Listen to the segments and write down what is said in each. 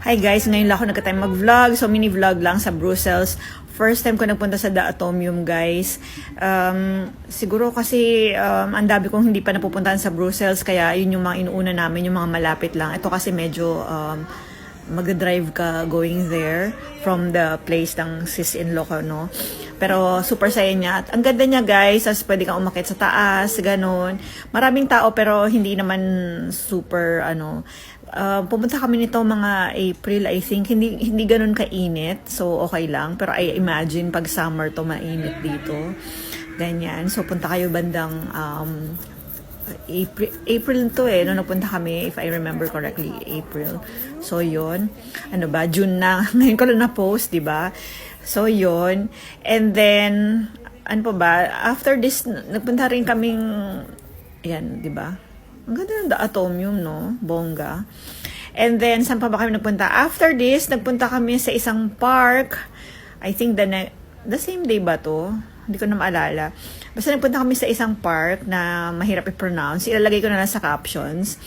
Hi guys, ngayon lang ako nagka-time mag-vlog. So mini vlog lang sa Brussels. First time ko nagpunta sa The Atomium, guys. Siguro kasi ang dami kong hindi pa napupuntahan sa Brussels, kaya yun yung mga inuuna namin, yung mga malapit lang. Ito kasi medyo mag-drive ka going there from the place ng sis-in-law ko, no? Pero super saya niya. At ang ganda niya, guys. As pwede kang umakyat sa taas, ganun. Maraming tao pero hindi naman super, pumunta kami nito mga April, I think. Hindi ganun kainit. So, okay lang. Pero I imagine pag summer to mainit dito. Ganyan. So, punta kayo bandang April to no nagpunta kami, if I remember correctly, April. So yun, June na, ngayon ko lang na-post, diba? So yun, and then after this, nagpunta rin kaming, yan, diba? Ang ganda ng The Atomium, no? Bongga. And then, saan pa ba kami nagpunta? After this, nagpunta kami sa isang park. I think the same day ba to? Hindi ko na maalala. Basta nagpunta kami sa isang park na mahirap i-pronounce. Ilalagay ko na lang sa captions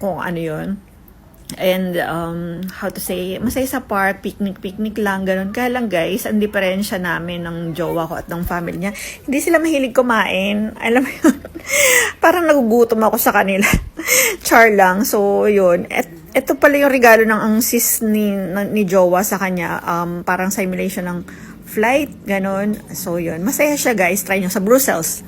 kung ano yun. And, how to say, masaya sa park, picnic lang, ganun. Kaya lang guys, ang diferensya namin ng jowa ko at ng family niya, hindi sila mahilig kumain. Alam mo yun? Parang nagugutom ako sa kanila. Char lang. So, yun. Ito pala yung regalo ng ang sis ni jowa sa kanya. Parang simulation ng flight, ganun. So, yun. Masaya siya guys. Try nyo sa Brussels.